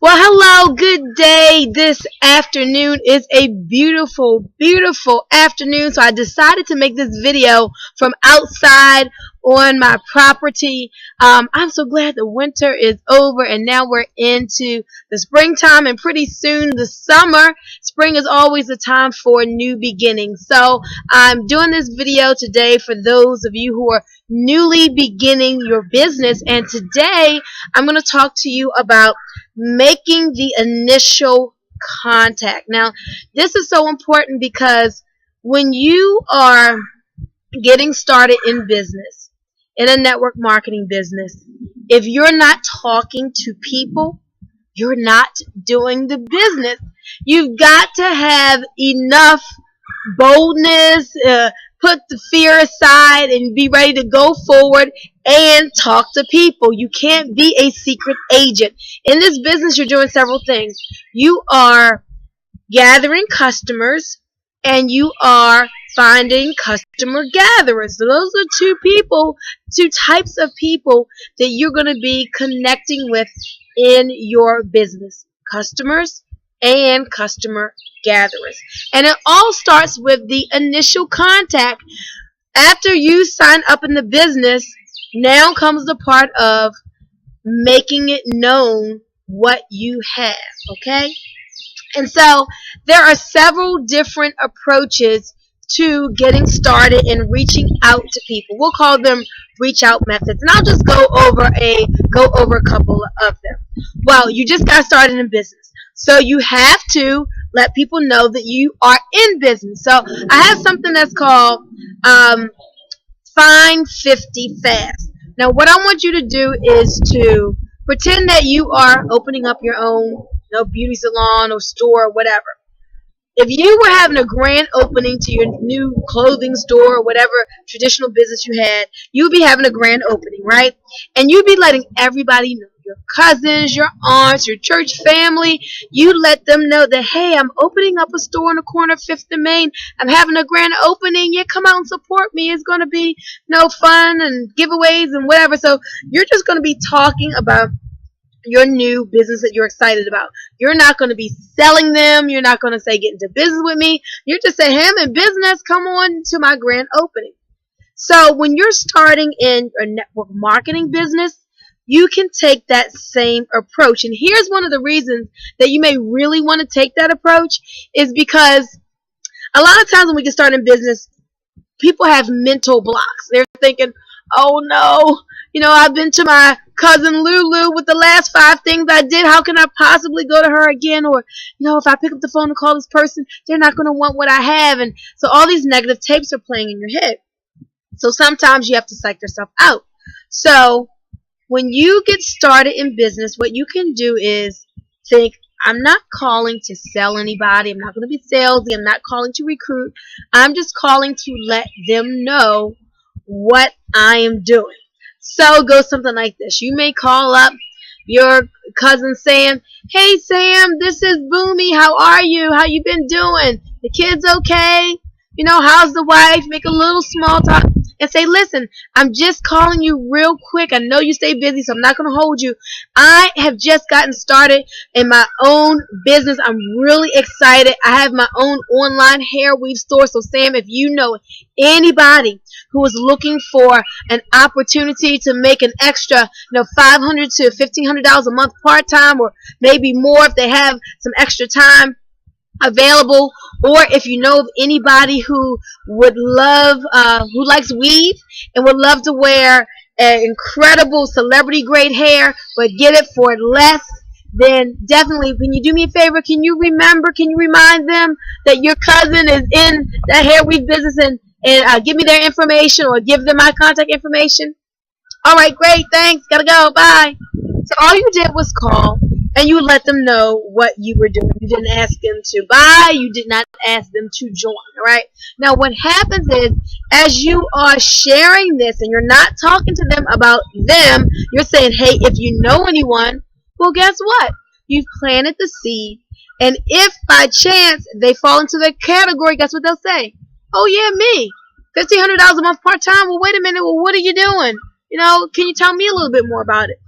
Well, hello, good day. This afternoon is a beautiful, beautiful afternoon. So I decided to make this video from outside on my property. I'm so glad the winter is over and now we're into the springtime and pretty soon the summer. Spring is always a time for new beginnings. So I'm doing this video today for those of you who are newly beginning your business. And today I'm going to talk to you about making the initial contact. Now, this is so important because when you are getting started in business, in a network marketing business, if you're not talking to people, you're not doing the business. You've got to have enough boldness, put the fear aside and be ready to go forward and talk to people. You can't be a secret agent. In this business, you're doing several things. You are gathering customers and you are finding customer gatherers. So those are two types of people that you're going to be connecting with in your business. Customers and customer gatherers. And it all starts with the initial contact. After you sign up in the business, now comes the part of making it known what you have, okay? And so there are several different approaches to getting started and reaching out to people. We'll call them reach out methods. And I'll just go over a couple of them. Well, you just got started in business. So you have to let people know that you are in business. So I have something that's called Find 50 Fast. Now what I want you to do is to pretend that you are opening up your own beauty salon or store or whatever. If you were having a grand opening to your new clothing store or whatever traditional business you had, you'd be having a grand opening, right? And you'd be letting everybody know, your cousins, your aunts, your church family. You let them know that, hey, I'm opening up a store on the corner of 5th and Main. I'm having a grand opening. Yeah, come out and support me. It's going to be fun and giveaways and whatever. So you're just going to be talking about your new business that you're excited about. You're not going to be selling them. You're not going to say get into business with me. You're just saying, hey, I'm in business. Come on to my grand opening. So when you're starting in a network marketing business, you can take that same approach. And here's one of the reasons that you may really want to take that approach is because a lot of times when we get started in business, people have mental blocks. They're thinking, oh no, I've been to my cousin Lulu with the last 5 things I did. How can I possibly go to her again? Or, if I pick up the phone and call this person, they're not going to want what I have. And so all these negative tapes are playing in your head. So sometimes you have to psych yourself out. So when you get started in business, what you can do is think, I'm not calling to sell anybody. I'm not going to be salesy. I'm not calling to recruit. I'm just calling to let them know what I am doing. So it goes something like this. You may call up your cousin Sam. Hey Sam, this is Bunmi. How are you? How you been doing? The kids okay? How's the wife? Make a little small talk and say, listen, I'm just calling you real quick. I know you stay busy, so I'm not going to hold you. I have just gotten started in my own business. I'm really excited. I have my own online hair weave store. So Sam, if you know anybody who is looking for an opportunity to make an extra, $500 to $1,500 a month part-time, or maybe more if they have some extra time available, or if you know of anybody who would love, who likes weave and would love to wear incredible celebrity grade hair but get it for less, then definitely, can you do me a favor? Can you remind them that your cousin is in that hair weave business and give me their information or give them my contact information? All right, great, thanks, gotta go, bye. So all you did was call and you let them know what you were doing. You didn't ask them to buy. You did not ask them to join. All right. Now what happens is, as you are sharing this and you're not talking to them about them, you're saying, hey, if you know anyone, well, guess what? You've planted the seed. And if by chance they fall into the category, guess what they'll say? Oh, yeah, me. $1,500 a month part-time. Well, wait a minute. Well, what are you doing? Can you tell me a little bit more about it?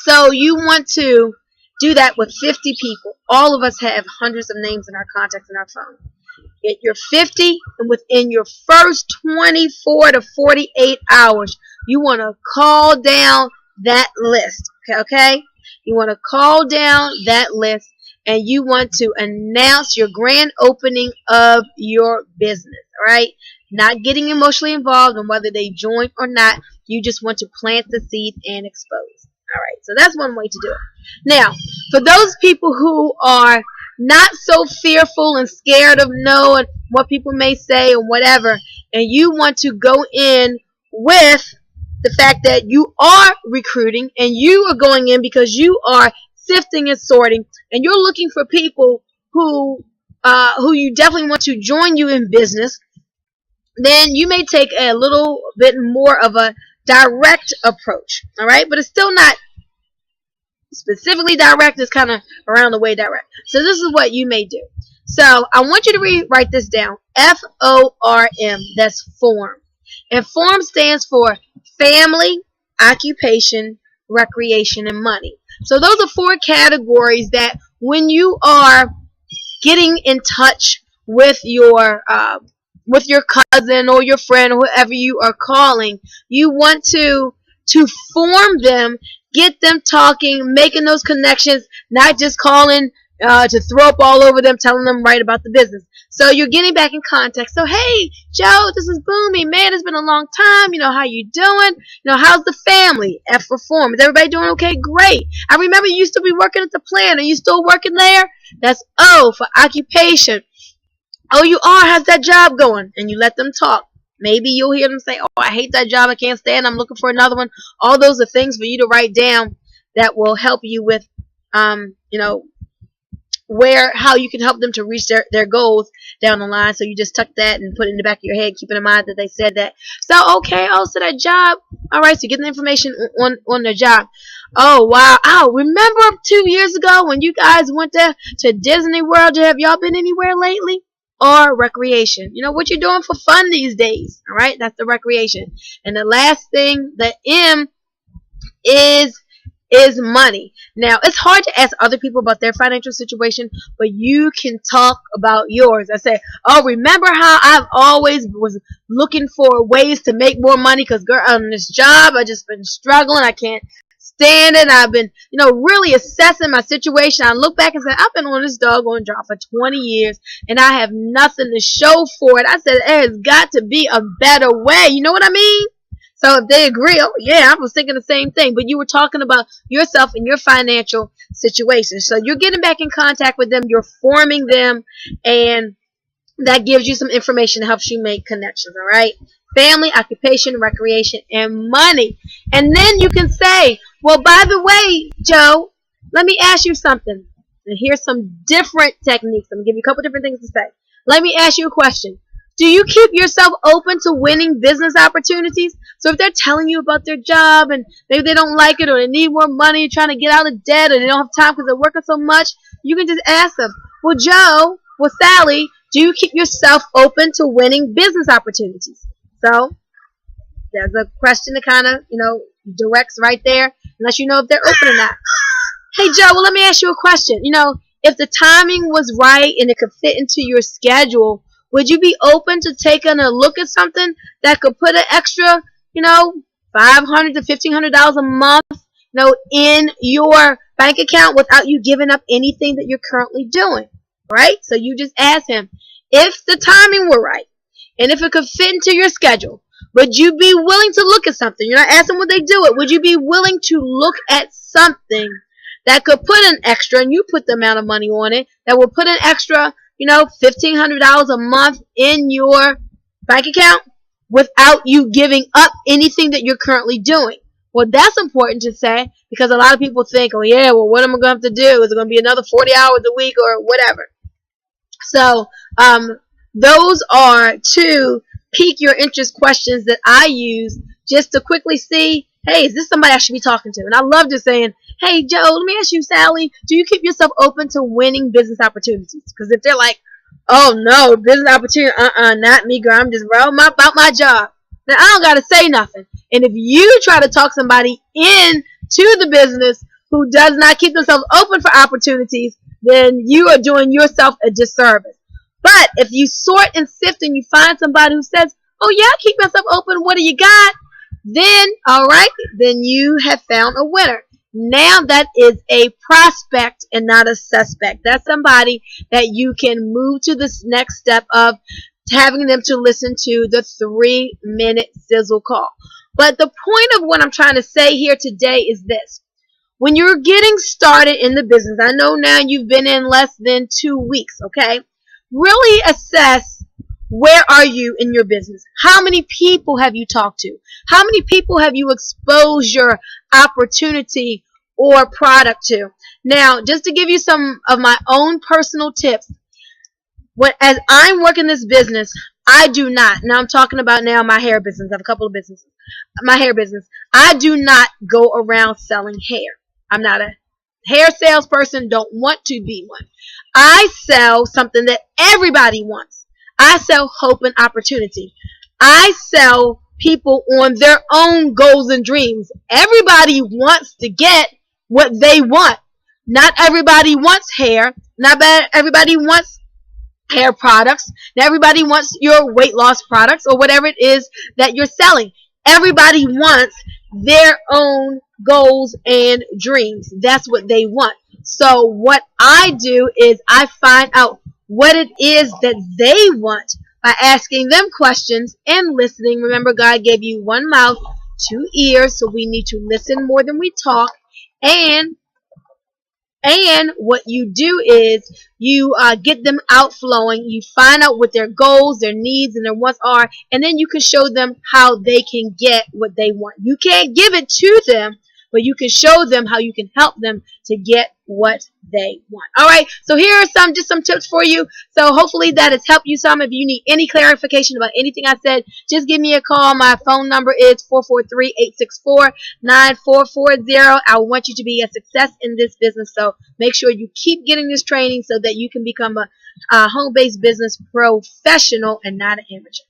So you want to Do that with 50 people. All of us have hundreds of names in our contacts in our phone. Get your 50, and within your first 24 to 48 hours, you want to call down that list. Okay? You want to call down that list, and you want to announce your grand opening of your business. All right? Not getting emotionally involved in whether they join or not. You just want to plant the seed and expose. All right, so that's one way to do it. Now, for those people who are not so fearful and scared of knowing what people may say or whatever, and you want to go in with the fact that you are recruiting and you are going in because you are sifting and sorting, and you're looking for people who you definitely want to join you in business, then you may take a little bit more of a direct approach. All right, but it's still not specifically direct. It's kind of around the way direct. So this is what you may do. So I want you to write this down. FORM. That's form. And form stands for family, occupation, recreation, and money. So those are 4 categories that when you are getting in touch with your cousin or your friend or whoever you are calling, you want to form them, get them talking, making those connections, not just calling to throw up all over them, telling them right about the business. So you're getting back in contact. So, hey, Joe, this is Bunmi. Man, it's been a long time. How you doing? How's the family? F for form. Is everybody doing okay? Great. I remember you used to be working at the plant. Are you still working there? That's O for occupation. Oh, you are? How's that job going? And you let them talk. Maybe you'll hear them say, oh, I hate that job. I can't stand it. I'm looking for another one. All those are things for you to write down that will help you with, how you can help them to reach their goals down the line. So you just tuck that and put it in the back of your head, keeping in mind that they said that. So, okay, so that job. All right, so get the information on their job. Oh, wow. Oh, remember 2 years ago when you guys went to Disney World? Have y'all been anywhere lately? Or recreation. What you're doing for fun these days. All right, that's the recreation. And the last thing, the M, is money. Now, it's hard to ask other people about their financial situation, but you can talk about yours. I say, oh, remember how I've always was looking for ways to make more money because, girl, on this job, I just been struggling. I can't stand it. I've been, really assessing my situation. I look back and say, I've been on this doggone job for 20 years, and I have nothing to show for it. I said, there has got to be a better way. You know what I mean? So if they agree, oh yeah, I was thinking the same thing. But you were talking about yourself and your financial situation. So you're getting back in contact with them. You're forming them. And that gives you some information that helps you make connections. All right? Family, occupation, recreation, and money. And then you can say, well, by the way, Joe, let me ask you something. And here's some different techniques. I'm going to give you a couple different things to say. Let me ask you a question. Do you keep yourself open to winning business opportunities? So if they're telling you about their job and maybe they don't like it or they need more money, trying to get out of debt, or they don't have time because they're working so much, you can just ask them, well, Joe, well, Sally, do you keep yourself open to winning business opportunities? So there's a question that kind of, directs right there, unless you know if they're open or not. Hey, Joe, well, let me ask you a question. If the timing was right and it could fit into your schedule, would you be open to taking a look at something that could put an extra, $500 to $1,500 a month, in your bank account without you giving up anything that you're currently doing, right? So you just ask him, if the timing were right and if it could fit into your schedule, would you be willing to look at something? You're not asking would they do it. Would you be willing to look at something that could put an extra, and you put the amount of money on it, that would put an extra, $1,500 a month in your bank account without you giving up anything that you're currently doing? Well, that's important to say because a lot of people think, oh yeah, well, what am I going to have to do? Is it going to be another 40 hours a week or whatever? So, those are 2 pique your interest questions that I use just to quickly see, hey, is this somebody I should be talking to? And I love just saying, hey, Joe, let me ask you, Sally, do you keep yourself open to winning business opportunities? Because if they're like, oh, no, business opportunity, not me, girl, I'm just about my job, then I don't got to say nothing. And if you try to talk somebody into the business who does not keep themselves open for opportunities, then you are doing yourself a disservice. But if you sort and sift and you find somebody who says, oh yeah, keep yourself open, what do you got? Then, all right, then you have found a winner. Now that is a prospect and not a suspect. That's somebody that you can move to this next step of having them to listen to the 3-minute sizzle call. But the point of what I'm trying to say here today is this. When you're getting started in the business, I know now you've been in less than 2 weeks, okay? Really assess, where are you in your business? How many people have you talked to? How many people have you exposed your opportunity or product to? Now, just to give you some of my own personal tips, as I'm working this business, I do not. Now I'm talking about now my hair business. I have a couple of businesses. My hair business. I do not go around selling hair. I'm not a hair salesperson. Don't want to be one. I sell something that everybody wants. I sell hope and opportunity. I sell people on their own goals and dreams. Everybody wants to get what they want. Not everybody wants hair. Not everybody wants hair products. Not everybody wants your weight loss products or whatever it is that you're selling. Everybody wants their own goals and dreams. That's what they want. So what I do is I find out what it is that they want by asking them questions and listening. Remember, God gave you one mouth, 2 ears, so we need to listen more than we talk. And what you do is you get them outflowing. You find out what their goals, their needs, and their wants are, and then you can show them how they can get what they want. You can't give it to them, but you can show them how you can help them to get what they want. All right, so here are just some tips for you. So hopefully that has helped you some. If you need any clarification about anything I said, just give me a call. My phone number is 443-864-9440. I want you to be a success in this business, so make sure you keep getting this training so that you can become a home-based business professional and not an amateur.